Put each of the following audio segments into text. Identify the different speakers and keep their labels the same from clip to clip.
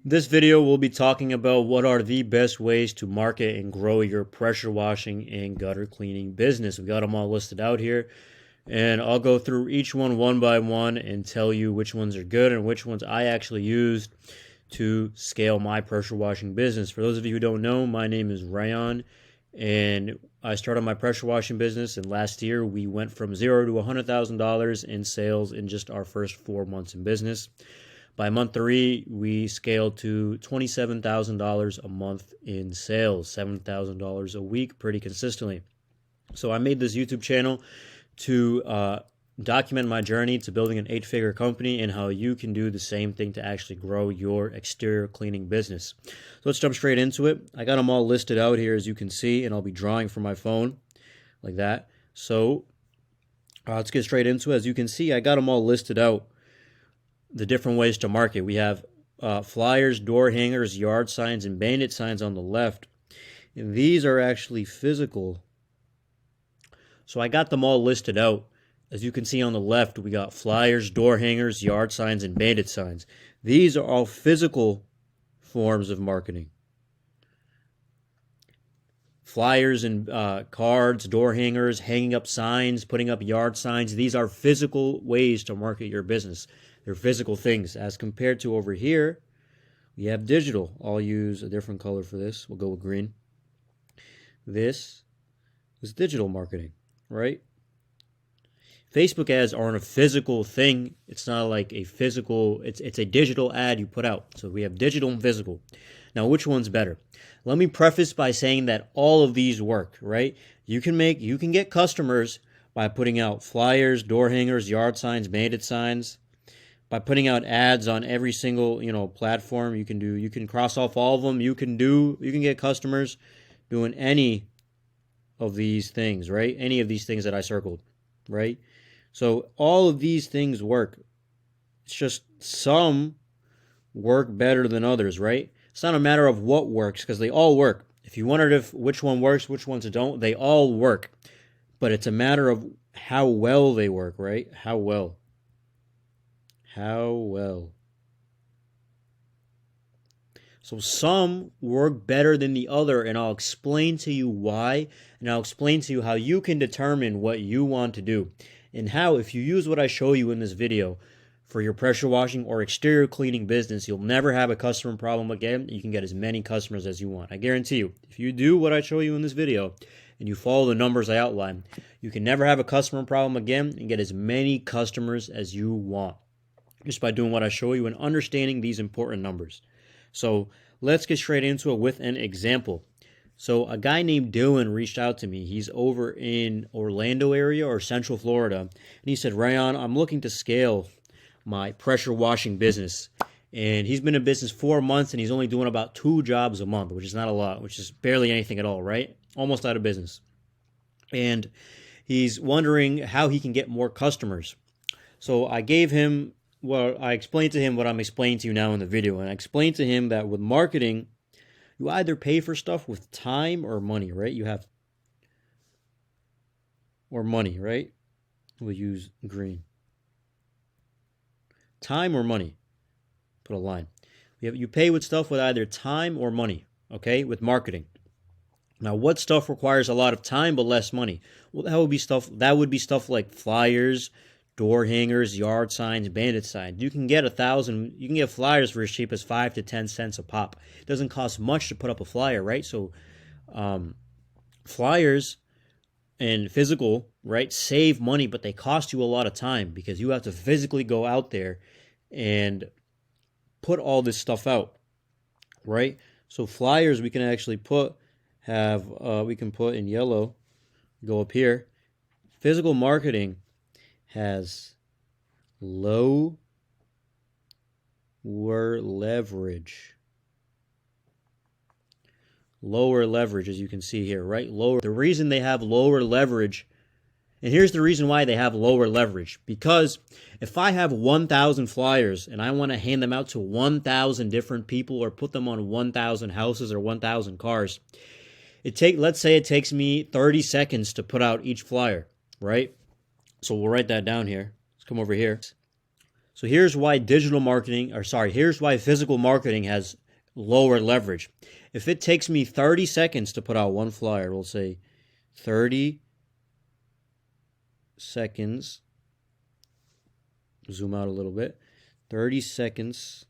Speaker 1: This video will be talking about what are the best ways to market and grow your pressure washing and gutter cleaning business. We got them all listed out here, and I'll go through each one by one and tell you which ones are good and which ones I actually used to scale my pressure washing business. For those of you who don't know, my name is Rayan, and I started my pressure washing business, and last year we went from $0 to $100,000 in sales in just our first 4 months in business. By month 3, we scaled to $27,000 a month in sales, $7,000 a week pretty consistently. So I made this YouTube channel to document my journey to building an 8-figure company and how you can do the same thing to actually grow your exterior cleaning business. So let's jump straight into it. I got them all listed out here, as you can see, and I'll be drawing from my phone like that. So let's get straight into it. As you can see, I got them all listed out. The different ways to market. We have flyers, door hangers, yard signs, and bandit signs on the left. And these are actually physical. So I got them all listed out. As you can see on the left, we got flyers, door hangers, yard signs, and bandit signs. These are all physical forms of marketing. Flyers and cards, door hangers, hanging up signs, putting up yard signs. These are physical ways to market your business. They're physical things. As compared to over here, we have digital. I'll use a different color for this. We'll go with green. This is digital marketing, right? Facebook ads aren't a physical thing. It's not like a physical, it's a digital ad you put out. So we have digital and physical. Now, which one's better? Let me preface by saying that all of these work, right? You can get customers by putting out flyers, door hangers, yard signs, bandit signs. By putting out ads on every single, platform, you can cross off all of them. You can get customers doing any of these things, right? Any of these things that I circled, right? So all of these things work. It's just some work better than others, right? It's not a matter of what works, because they all work. If you wondered which one works, which ones don't, they all work. But it's a matter of how well they work, right? How well. So some work better than the other, and I'll explain to you why, and I'll explain to you how you can determine what you want to do, and how, if you use what I show you in this video for your pressure washing or exterior cleaning business, you'll never have a customer problem again. You can get as many customers as you want. I guarantee you, if you do what I show you in this video and you follow the numbers I outline, you can never have a customer problem again and get as many customers as you want, just by doing what I show you and understanding these important numbers. So let's get straight into it with an example. So a guy named Dylan reached out to me. He's over in Orlando area or Central Florida. And he said, Rayan, I'm looking to scale my pressure washing business. And he's been in business 4 months and he's only doing about 2 jobs a month, which is not a lot, which is barely anything at all, right? Almost out of business. And he's wondering how he can get more customers. So I explained to him what I'm explaining to you now in the video, and I explained to him that with marketing, you either pay for stuff with time or money, right? Or money, right? We'll use green. Time or money. Put a line. You pay with stuff with either time or money, okay, with marketing. Now, what stuff requires a lot of time but less money? Well, that would be stuff like flyers, door hangers, yard signs, bandit signs. You can get flyers for as cheap as 5 to 10 cents a pop. It doesn't cost much to put up a flyer, right? So flyers and physical, right, save money, but they cost you a lot of time because you have to physically go out there and put all this stuff out, right? So flyers we can actually put in yellow, go up here. Physical marketing has lower leverage. Lower leverage, as you can see here, right? The reason they have lower leverage, and here's the reason why they have lower leverage. Because if I have 1,000 flyers and I want to hand them out to 1,000 different people or put them on 1,000 houses or 1,000 cars, let's say it takes me 30 seconds to put out each flyer, right? So we'll write that down here. Let's come over here. So here's why here's why physical marketing has lower leverage. If it takes me 30 seconds to put out one flyer, we'll say 30 seconds, zoom out a little bit, 30 seconds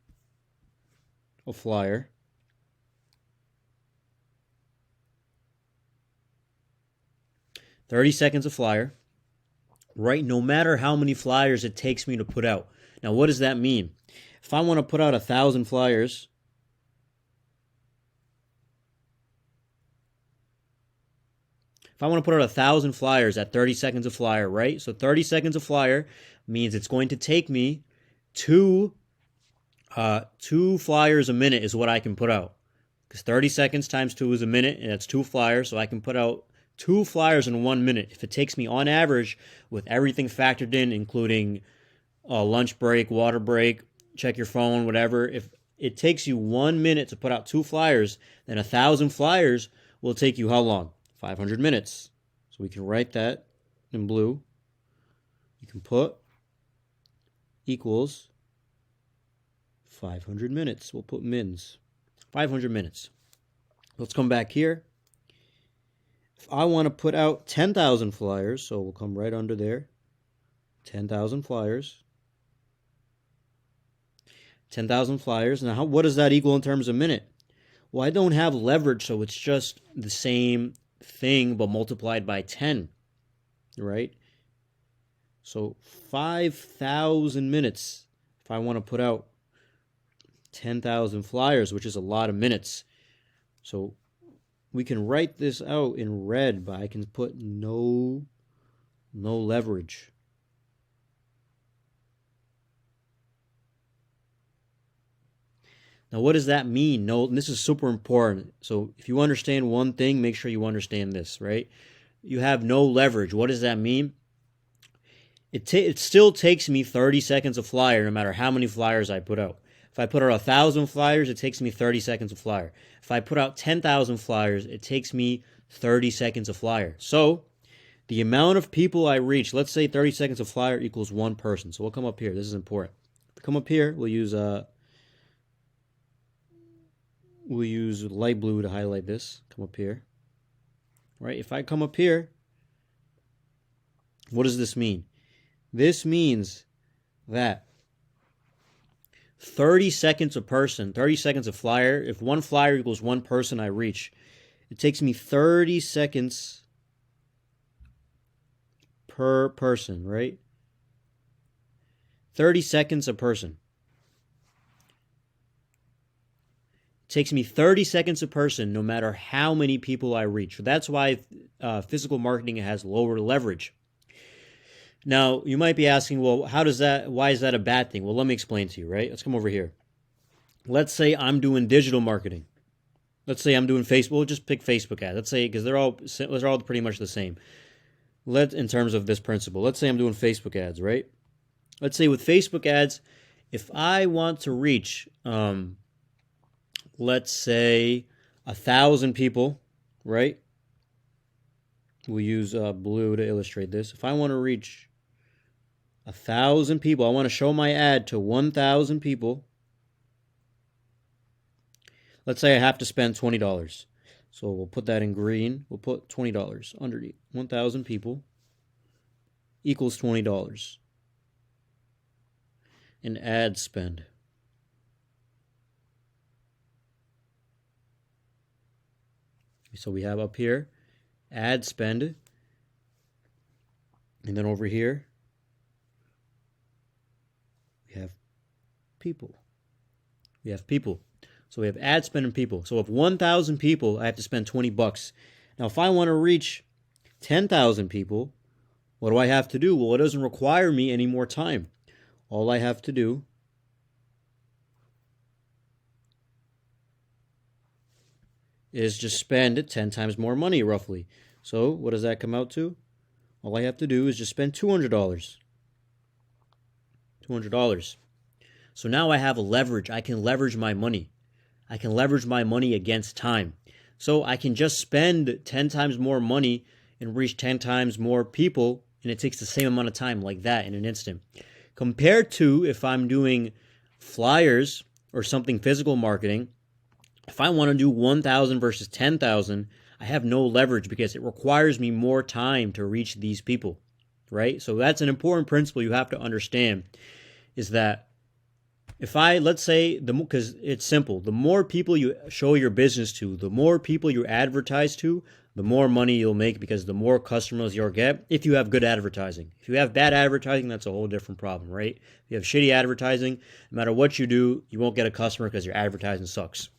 Speaker 1: a flyer. Right? No matter how many flyers it takes me to put out. Now, what does that mean? If I want to put out 1,000 flyers, at 30 seconds a flyer, right? So 30 seconds a flyer means it's going to take me two flyers a minute is what I can put out. Because 30 seconds times 2 is a minute, and that's 2 flyers, so I can put out 2 flyers in 1 minute. If it takes me, on average, with everything factored in, including lunch break, water break, check your phone, whatever, if it takes you 1 minute to put out 2 flyers, then 1,000 flyers will take you how long? 500 minutes. So we can write that in blue. You can put equals 500 minutes. We'll put mins. 500 minutes. Let's come back here. If I want to put out 10,000 flyers, so we'll come right under there. 10,000 flyers. 10,000 flyers. Now, what does that equal in terms of minute? Well, I don't have leverage, so it's just the same thing, but multiplied by 10, right? So 5,000 minutes if I want to put out 10,000 flyers, which is a lot of minutes. So we can write this out in red, but I can put no leverage. Now, what does that mean? No, this is super important. So if you understand one thing, make sure you understand this, right? You have no leverage. What does that mean? It still takes me 30 seconds a flyer, no matter how many flyers I put out. If I put out 1,000 flyers, it takes me 30 seconds a flyer. If I put out 10,000 flyers, it takes me 30 seconds a flyer. So the amount of people I reach, let's say 30 seconds a flyer equals 1 person. So we'll come up here. This is important. Come up here. We'll use light blue to highlight this. Come up here. Right? If I come up here, what does this mean? This means that 30 seconds a person, 30 seconds a flyer, if 1 flyer equals 1 person I reach, it takes me 30 seconds per person, right? 30 seconds a person. It takes me 30 seconds a person no matter how many people I reach. So that's why physical marketing has lower leverage. Now, you might be asking, well, why is that a bad thing? Well, let me explain to you, right? Let's come over here. Let's say I'm doing digital marketing. Let's say I'm doing Facebook. We'll just pick Facebook ads. Let's say, because they're all pretty much the same. In terms of this principle, let's say I'm doing Facebook ads, right? Let's say with Facebook ads, if I want to reach, let's say 1,000 people, right? We'll use blue to illustrate this. If I want to reach 1,000 people, I want to show my ad to 1,000 people. Let's say I have to spend $20. So we'll put that in green. We'll put $20 underneath. 1,000 people equals $20 in ad spend. So we have up here ad spend, and then over here we have people. So we have ad spend and people. So if 1,000 people, I have to spend $20. Now, if I want to reach 10,000 people, what do I have to do? Well, it doesn't require me any more time. All I have to do is just spend 10 times more money, roughly. So what does that come out to? All I have to do is just spend $200. $200. So now I have a leverage. I can leverage my money. I can leverage my money against time. So I can just spend 10 times more money and reach 10 times more people, and it takes the same amount of time like that in an instant. Compared to if I'm doing flyers or something physical marketing, if I want to do 1,000 versus 10,000, I have no leverage because it requires me more time to reach these people, right? So that's an important principle you have to understand, is that if let's say, because it's simple, the more people you show your business to, the more people you advertise to, the more money you'll make, because the more customers you'll get if you have good advertising. If you have bad advertising, that's a whole different problem, right? If you have shitty advertising, no matter what you do, you won't get a customer because your advertising sucks.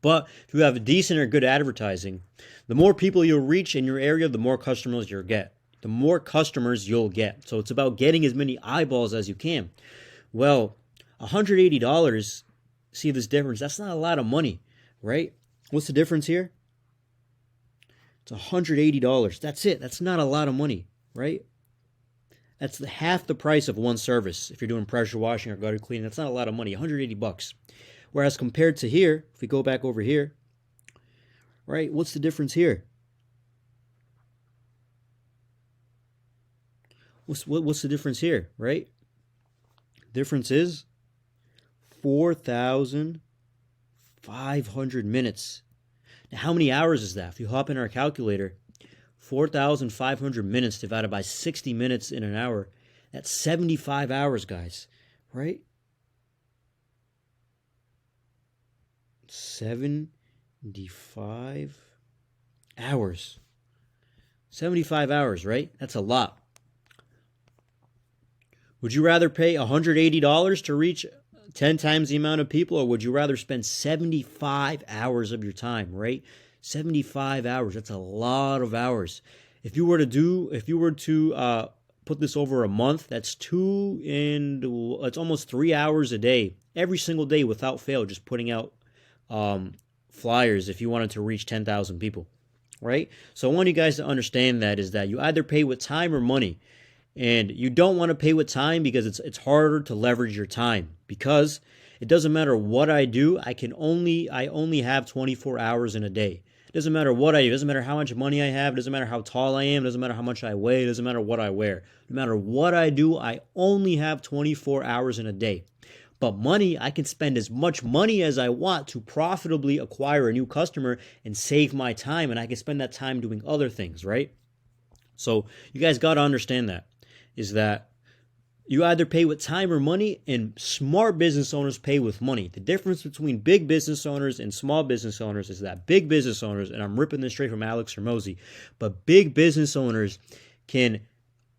Speaker 1: But if you have decent or good advertising, the more people you'll reach in your area, the more customers you'll get. The more customers you'll get. So it's about getting as many eyeballs as you can. Well, $180, see this difference? That's not a lot of money, right? What's the difference here? It's $180. That's it. That's not a lot of money, right? That's half the price of one service. If you're doing pressure washing or gutter cleaning, that's not a lot of money, $180. Whereas compared to here, if we go back over here, right, what's the difference here? What's the difference here, right? Difference is 4,500 minutes. Now, how many hours is that? If you hop in our calculator, 4,500 minutes divided by 60 minutes in an hour, that's 75 hours, guys, right? 75 hours. 75 hours, right? That's a lot. Would you rather pay $180 to reach 10 times the amount of people, or would you rather spend 75 hours of your time, right? 75 hours, that's a lot of hours. If you were to put this over a month, it's almost 3 hours a day, every single day without fail, just putting out flyers if you wanted to reach 10,000 people, right? So I want you guys to understand that is that you either pay with time or money. And you don't want to pay with time because it's harder to leverage your time, because it doesn't matter what I do, I only have 24 hours in a day. It doesn't matter what I do, it doesn't matter how much money I have, it doesn't matter how tall I am, it doesn't matter how much I weigh, it doesn't matter what I wear. No matter what I do, I only have 24 hours in a day. But money, I can spend as much money as I want to profitably acquire a new customer and save my time, and I can spend that time doing other things, right? So you guys got to understand that, is that you either pay with time or money, and smart business owners pay with money. The difference between big business owners and small business owners is that big business owners, and I'm ripping this straight from Alex Hormozy, but big business owners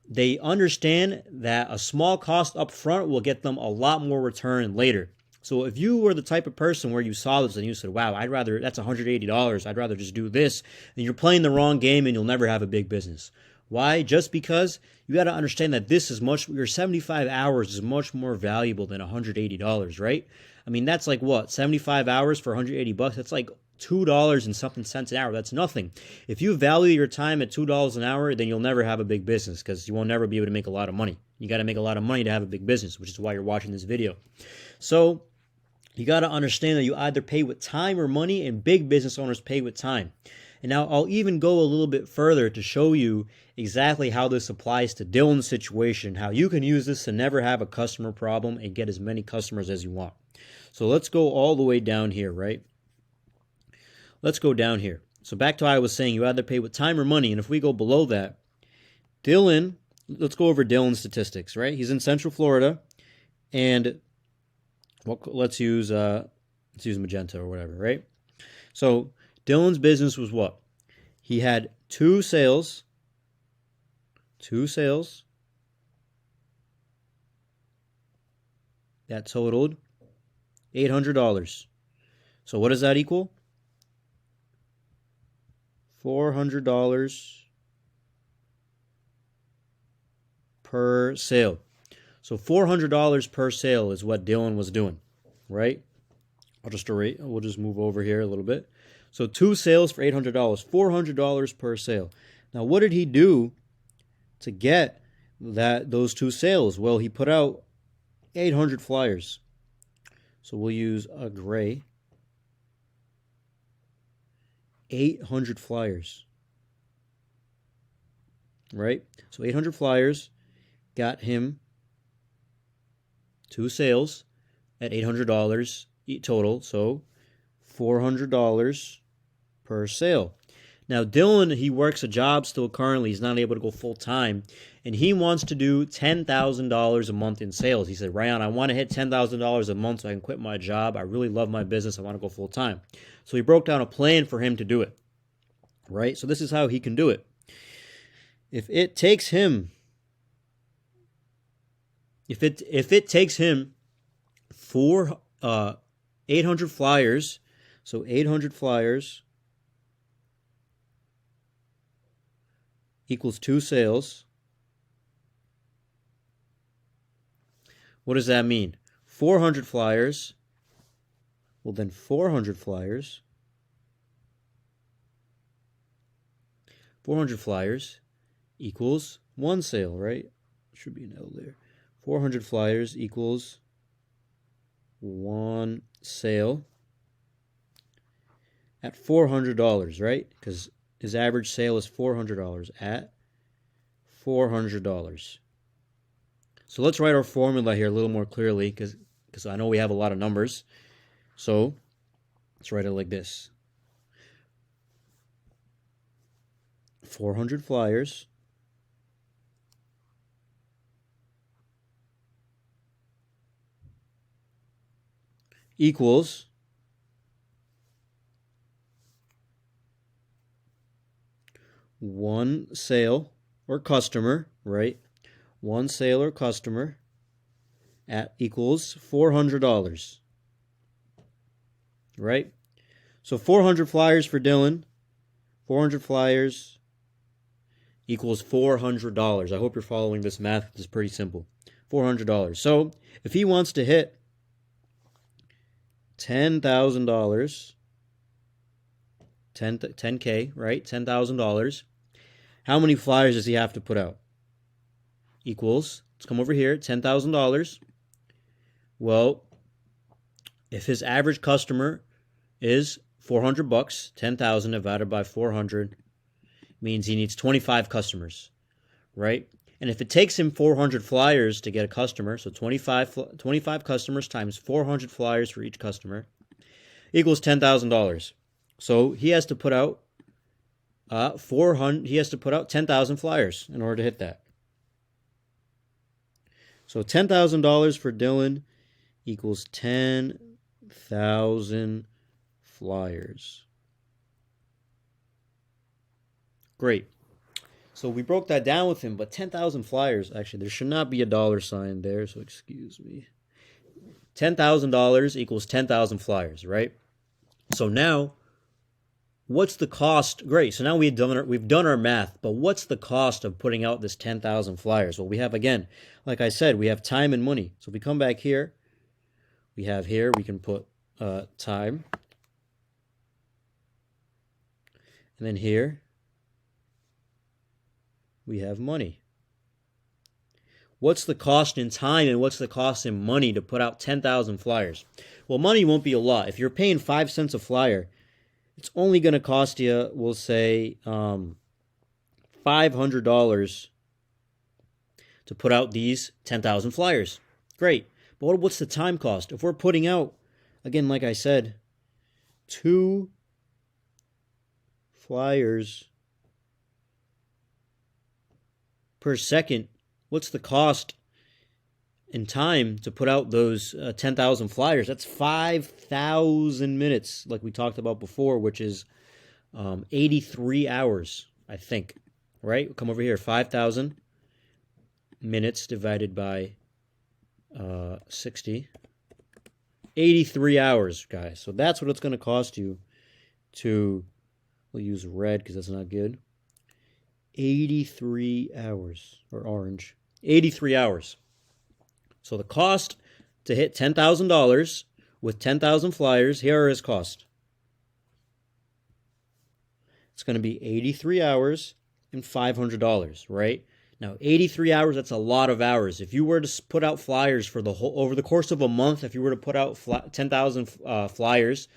Speaker 1: they understand that a small cost up front will get them a lot more return later. So if you were the type of person where you saw this and you said, wow, that's $180, I'd rather just do this, then you're playing the wrong game and you'll never have a big business. Why? Just because you got to understand that your 75 hours is much more valuable than $180, right? I mean, that's like what? 75 hours for $180? That's like $2 and something cents an hour. That's nothing. If you value your time at $2 an hour, then you'll never have a big business, because you will never be able to make a lot of money. You got to make a lot of money to have a big business, which is why you're watching this video. So you got to understand that you either pay with time or money, and big business owners pay with time. And now I'll even go a little bit further to show you exactly how this applies to Dylan's situation, how you can use this to never have a customer problem and get as many customers as you want. So let's go all the way down here, right? Let's go down here. So back to what I was saying, you either pay with time or money. And if we go below that, let's go over Dylan's statistics, right? He's in Central Florida, and let's use magenta or whatever, right? So Dylan's business was what? He had two sales that totaled $800. So what does that equal? $400 per sale. So $400 per sale is what Dylan was doing, right? We'll just move over here a little bit. So 2 sales for $800, $400 per sale. Now, what did he do to get those 2 sales? Well, he put out 800 flyers. So we'll use a gray. 800 flyers. Right? So 800 flyers got him 2 sales at $800 total, so $400 per sale. Now, Dylan, he works a job still currently. He's not able to go full-time, and he wants to do $10,000 a month in sales. He said, Rayan, I want to hit $10,000 a month so I can quit my job. I really love my business. I want to go full-time. So he broke down a plan for him to do it, right? So this is how he can do it. If it takes him 800 flyers, so 800 flyers equals 2 sales. What does that mean? 400 flyers. Well, then 400 flyers. 400 flyers equals 1 sale, right? Should be an L there. 400 flyers equals 1 sale at $400, right? Because his average sale is $400 at $400. So let's write our formula here a little more clearly because I know we have a lot of numbers. So let's write it like this. 400 flyers equals 1 sale or customer, right? 1 sale or customer at equals $400, right? So 400 flyers for Dylan, 400 flyers equals $400. I hope you're following this math. It's pretty simple. $400. So if he wants to hit $10,000, 10K, right? $10,000. How many flyers does he have to put out? Equals, let's come over here, $10,000. Well, if his average customer is $400, 10,000 divided by 400 means he needs 25 customers, right? And if it takes him 400 flyers to get a customer, so 25 customers times 400 flyers for each customer equals $10,000. So he has to put out 10,000 flyers in order to hit that. So $10,000 for Dylan equals 10,000 flyers. Great. So we broke that down with him, but 10,000 flyers, actually, there should not be a dollar sign there, so excuse me. $10,000 equals 10,000 flyers, right? So now, what's the cost? Great, so now we've done our math, but what's the cost of putting out this 10,000 flyers? Well, we have, again, like I said, we have time and money. So if we come back here, we can put time. And then here, we have money. What's the cost in time and what's the cost in money to put out 10,000 flyers? Well, money won't be a lot. If you're paying 5 cents a flyer, it's only going to cost you, we'll say, $500 to put out these 10,000 flyers. Great. But what's the time cost? If we're putting out, again, like I said, 2 flyers per second, what's the cost in time to put out those 10,000 flyers? That's 5,000 minutes, like we talked about before, which is 83 hours, I think. Right? Come over here, 5,000 minutes divided by 60. 83 hours, guys. So that's what it's going to cost you to, we'll use red because that's not good. 83 hours, or orange. 83 hours. So the cost to hit $10,000 with 10,000 flyers, here are his costs. It's going to be 83 hours and $500, right? Now, 83 hours, that's a lot of hours. If you were to put out flyers for over the course of a month, if you were to put out 10,000 flyers,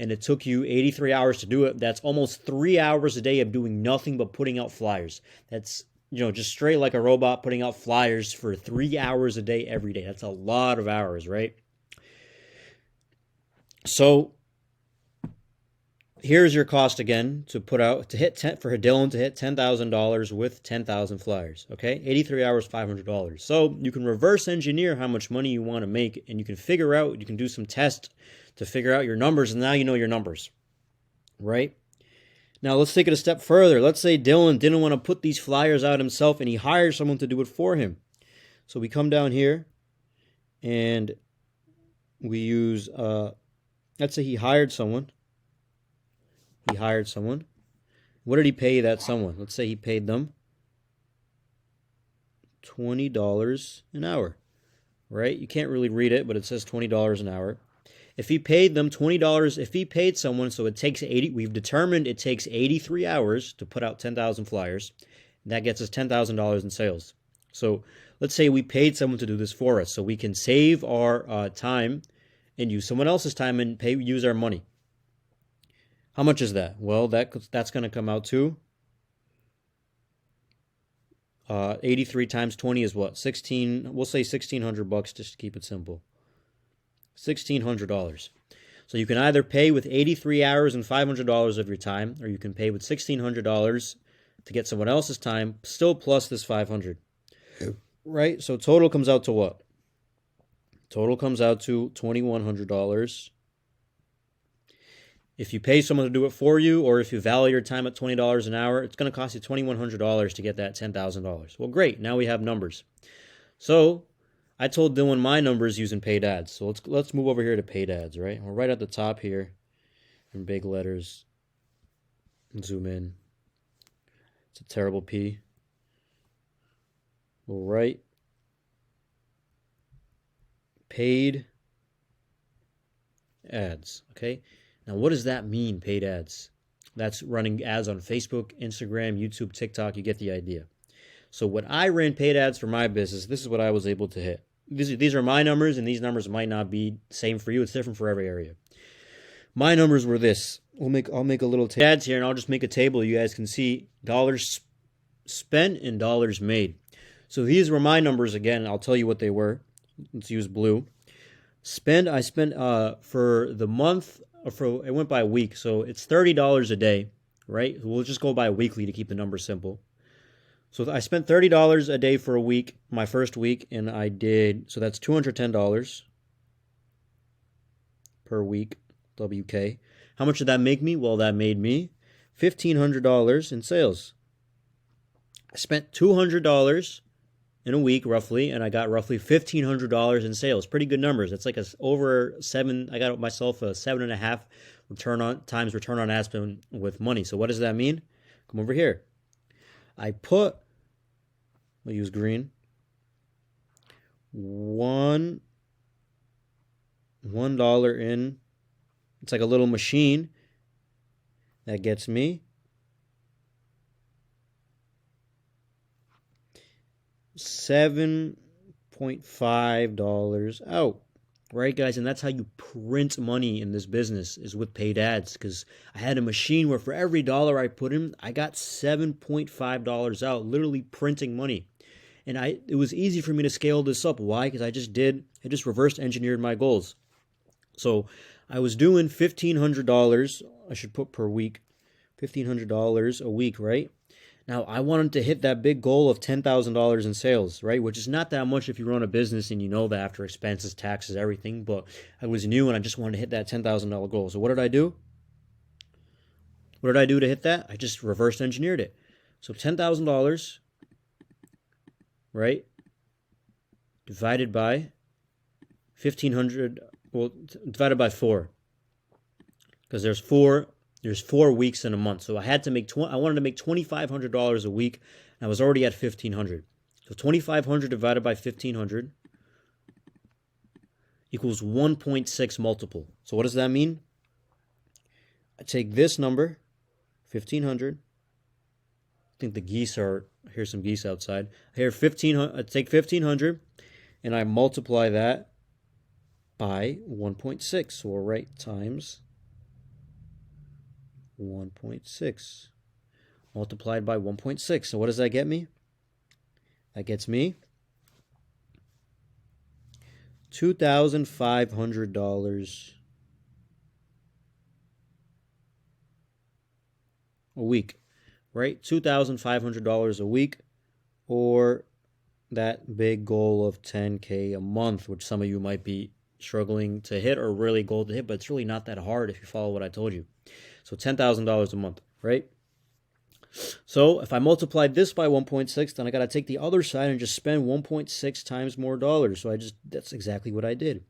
Speaker 1: and it took you 83 hours to do it, that's almost 3 hours a day of doing nothing but putting out flyers. That's just straight like a robot putting out flyers for 3 hours a day every day. That's a lot of hours, right? So here's your cost again to put out for Dylan to hit $10,000 with 10,000 flyers. Okay, 83 hours, $500. So you can reverse engineer how much money you want to make, and you can figure out. You can do some tests to figure out your numbers, and now you know your numbers, right? Now let's take it a step further. Let's say Dylan didn't want to put these flyers out himself, and he hires someone to do it for him. So we come down here, and we use. Let's say he hired someone. He hired someone. What did he pay that someone? Let's say he paid them $20 an hour, right? You can't really read it, but it says $20 an hour. If he paid them $20, if he paid someone, so it takes 80, we've determined it takes 83 hours to put out 10,000 flyers. And that gets us $10,000 in sales. So let's say we paid someone to do this for us, so we can save our time and use someone else's time and use our money. How much is that? Well, that's going to come out to 83 times 20 is what? 16. We'll say $1,600 just to keep it simple. $1,600. So you can either pay with 83 hours and $500 of your time, or you can pay with $1,600 to get someone else's time, still plus this $500. Right? So total comes out to what? Total comes out to $2,100. If you pay someone to do it for you, or if you value your time at $20 an hour, it's going to cost you $2,100 to get that $10,000. Well, great. Now we have numbers. So I told Dylan my numbers using paid ads. So let's move over here to paid ads, right? We're right at the top here in big letters. Zoom in. It's a terrible P. We'll write paid ads, okay? Now, what does that mean, paid ads? That's running ads on Facebook, Instagram, YouTube, TikTok. You get the idea. So when I ran paid ads for my business, this is what I was able to hit. These are my numbers, and these numbers might not be the same for you. It's different for every area. My numbers were this. I'll make a little ads here, and I'll just make a table. You guys can see dollars spent and dollars made. So these were my numbers again. I'll tell you what they were. Let's use blue. I spent for the month. It went by week, so it's $30 a day, right? We'll just go by weekly to keep the numbers simple. So I spent $30 a day for a week, my first week, and so that's $210 per week, WK. How much did that make me? Well, that made me $1,500 in sales. I spent $200 in a week, roughly, and I got roughly $1,500 in sales. Pretty good numbers. That's like over 7. I got myself a 7.5 return on ad spend with money. So what does that mean? Come over here. We'll use green. $1 in. It's like a little machine that gets me $7.5 out, right, guys? And that's how you print money in this business, is with paid ads, because I had a machine where for every dollar I put in, I got $7.5 out, literally printing money. And it was easy for me to scale this up. Why? Because I just reverse engineered my goals. So I was doing $1,500, I should put per week, $1,500 a week, right? Now, I wanted to hit that big goal of $10,000 in sales, right? Which is not that much if you run a business and you know that after expenses, taxes, everything. But I was new and I just wanted to hit that $10,000 goal. So what did I do? What did I do to hit that? I just reverse engineered it. So $10,000, right? Divided by 1,500, well, divided by 4. Because there's 4 weeks in a month. So I wanted to make $2,500 a week, and I was already at $1,500. So 2,500 divided by 1,500 equals 1.6 multiple. So what does that mean? I take this number, 1,500. I think here's some geese outside. I take 1,500, and I multiply that by 1.6. So we'll write times 1.6 multiplied by 1.6. So what does that get me? That gets me $2,500 a week, right? $2,500 a week, or that big goal of 10K a month, which some of you might be struggling to hit or really goal to hit, but it's really not that hard if you follow what I told you. So $10,000 a month, right? So if I multiplied this by 1.6, then I got to take the other side and just spend 1.6 times more dollars. So that's exactly what I did.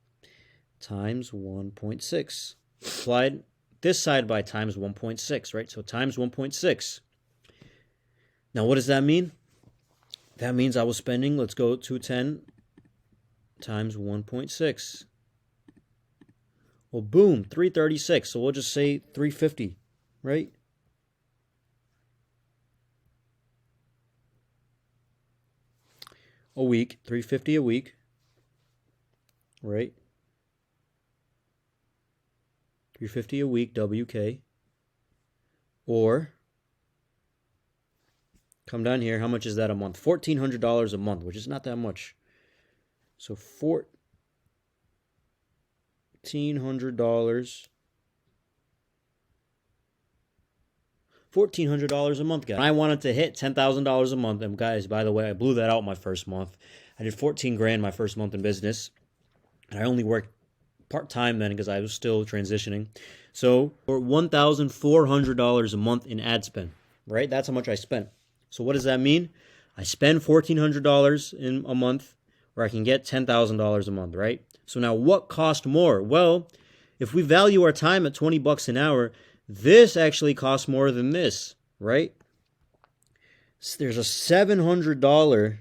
Speaker 1: Times 1.6. Applied this side by times 1.6, right? So times 1.6. Now what does that mean? That means I was spending, let's go 210 times 1.6. Well, boom, 336. So we'll just say 350, right? A week, 350 a week, right? 350 a week, WK. Or come down here, how much is that a month? $1,400 a month, which is not that much. So $1,400. $1,400 a month, guys. I wanted to hit $10,000 a month. And guys, by the way, I blew that out my first month. I did 14 grand my first month in business. And I only worked part-time then because I was still transitioning. So for $1,400 a month in ad spend, right? That's how much I spent. So what does that mean? I spend $1,400 in a month, or I can get $10,000 a month, right? So now what cost more? Well, if we value our time at 20 bucks an hour, this actually costs more than this, right? So there's a $700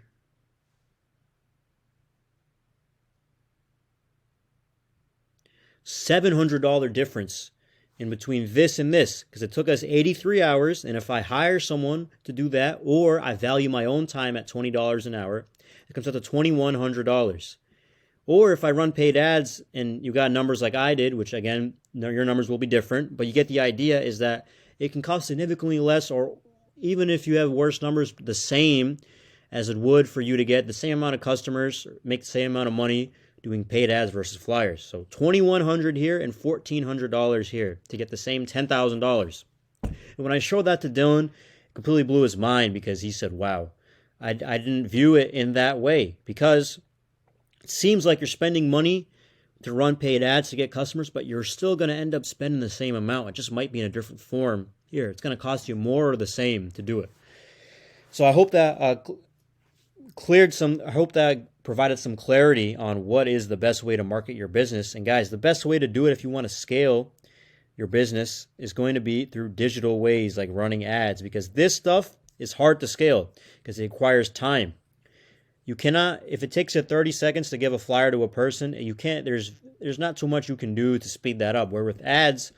Speaker 1: difference in between this and this, because it took us 83 hours, and if I hire someone to do that, or I value my own time at $20 an hour, it comes out to $2,100. Or if I run paid ads and you got numbers like I did, which again, your numbers will be different, but you get the idea, is that it can cost significantly less, or even if you have worse numbers, the same as it would for you to get the same amount of customers, make the same amount of money doing paid ads versus flyers. So $2,100 here and $1,400 here to get the same $10,000. And when I showed that to Dylan, it completely blew his mind, because he said, wow, I didn't view it in that way, because it seems like you're spending money to run paid ads to get customers, but you're still going to end up spending the same amount. It just might be in a different form here. It's going to cost you more or the same to do it. So I hope that I hope that provided some clarity on what is the best way to market your business. And guys, the best way to do it if you want to scale your business is going to be through digital ways like running ads, because this stuff is hard to scale because it requires time. You cannot, if it takes you 30 seconds to give a flyer to a person, you can't, there's not too much you can do to speed that up. Where with ads,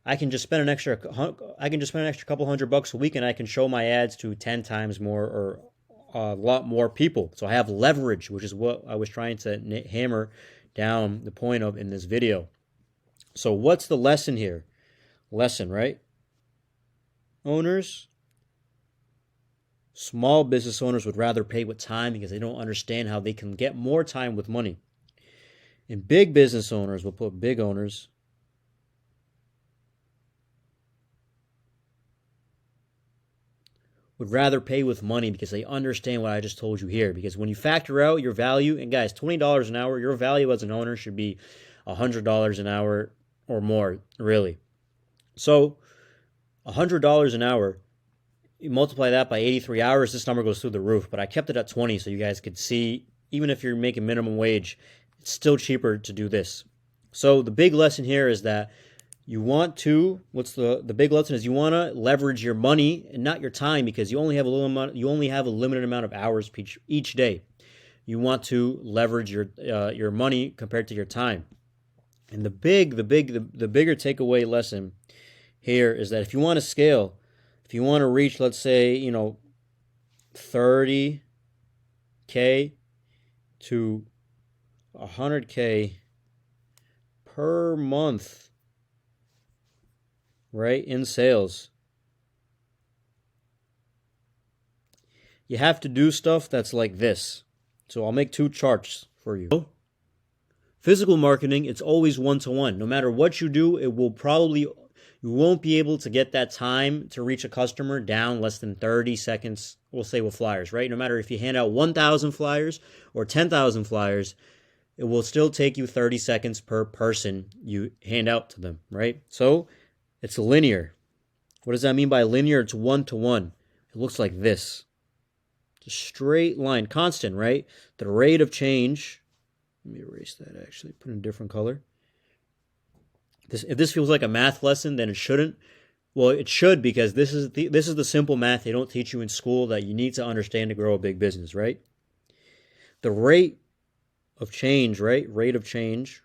Speaker 1: I can just spend an extra couple $100 a week, and I can show my ads to 10 times more or a lot more people. So I have leverage, which is what I was trying to hammer down the point of in this video. So what's the lesson here? Lesson, right? Owners, small business owners would rather pay with time because they don't understand how they can get more time with money. And big business owners, we'll put big owners, would rather pay with money because they understand what I just told you here. Because when you factor out your value, and guys, $20 an hour, your value as an owner should be $100 an hour or more, really. So $100 an hour, you multiply that by 83 hours, this number goes through the roof. But I kept it at 20 so you guys could see, even if you're making minimum wage, it's still cheaper to do this. So the big lesson here is that you want to, the big lesson is you want to leverage your money and not your time, because you only have a limited amount of hours each day. You want to leverage your money compared to your time. And the bigger takeaway lesson here is that if you want to scale, if you want to reach, let's say, 30K to 100K per month, right, in sales, you have to do stuff that's like this. So I'll make 2 charts for you. Physical marketing, it's always one-to-one. No matter what you do, you won't be able to get that time to reach a customer down less than 30 seconds, we'll say with flyers, right? No matter if you hand out 1,000 flyers or 10,000 flyers, it will still take you 30 seconds per person you hand out to them, right? So it's linear. What does that mean by linear? It's one-to-one. It looks like this. It's a straight line, constant, right? The rate of change, let me erase that actually, put in a different color. If this feels like a math lesson, then it shouldn't. Well, it should, because this is the simple math they don't teach you in school that you need to understand to grow a big business, right? The rate of change, right? Rate of change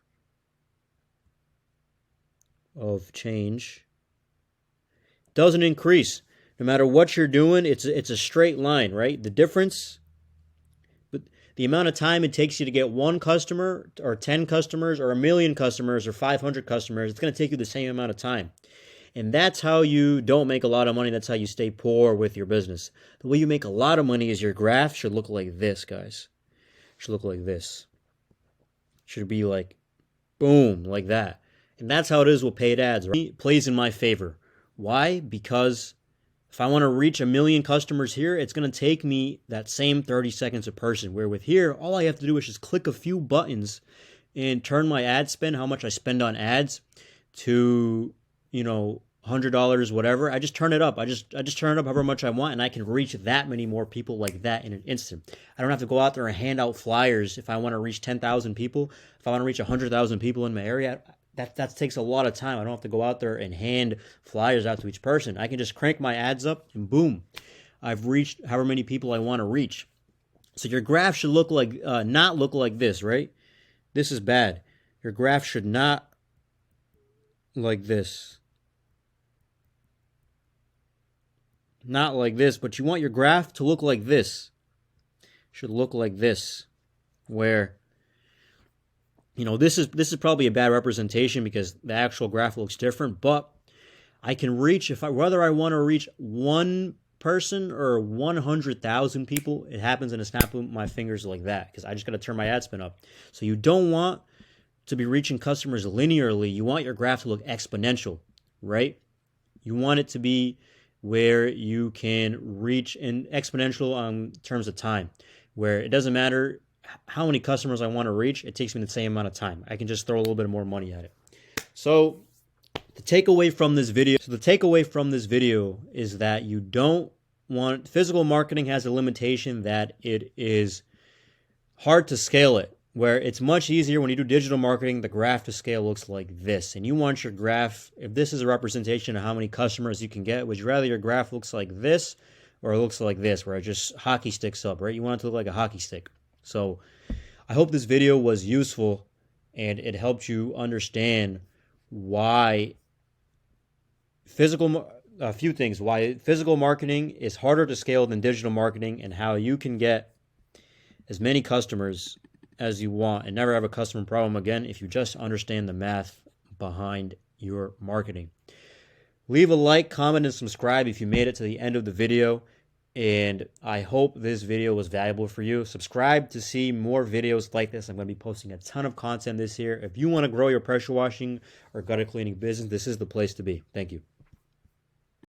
Speaker 1: doesn't increase. No matter what you're doing, it's a straight line, right? The difference, but the amount of time it takes you to get 1 customer or 10 customers or 1,000,000 customers or 500 customers, it's going to take you the same amount of time. And that's how you don't make a lot of money. That's how you stay poor with your business. The way you make a lot of money is your graph should look like this, guys. It should look like this. It should be like, boom, like that. And that's how it is with paid ads, right? It plays in my favor. Why? Because if I want to reach 1,000,000 customers here, it's going to take me that same 30 seconds a person. Where with here, all I have to do is just click a few buttons and turn my ad spend, how much I spend on ads, to, $100, whatever. I just turn it up. I just turn it up however much I want, and I can reach that many more people like that in an instant. I don't have to go out there and hand out flyers if I want to reach 10,000 people. If I want to reach 100,000 people in my area, that takes a lot of time. I don't have to go out there and hand flyers out to each person. I can just crank my ads up, and boom, I've reached however many people I want to reach. So your graph should look like not look like this, right? This is bad. Your graph should not like this. Not like this, but you want your graph to look like this. It should look like this, where this is probably a bad representation because the actual graph looks different, but I can reach, whether I want to reach 1 person or 100,000 people, it happens in a snap of my fingers like that, because I just got to turn my ad spend up. So you don't want to be reaching customers linearly. You want your graph to look exponential, right? You want it to be where you can reach in exponential on terms of time, where it doesn't matter how many customers I want to reach, it takes me the same amount of time. I can just throw a little bit more money at it. So the takeaway from this video is that you don't want, physical marketing has a limitation that it is hard to scale it, where it's much easier when you do digital marketing. The graph to scale looks like this, and you want your graph, if this is a representation of how many customers you can get, would you rather your graph looks like this or it looks like this, where it just hockey sticks up, right? You want it to look like a hockey stick. So I hope this video was useful and it helped you understand why a few things, why physical marketing is harder to scale than digital marketing, and how you can get as many customers as you want and never have a customer problem again if you just understand the math behind your marketing. Leave a like, comment, and subscribe if you made it to the end of the video. And I hope this video was valuable for you. Subscribe to see more videos like this. I'm going to be posting a ton of content this year. If you want to grow your pressure washing or gutter cleaning business, this is the place to be. Thank you.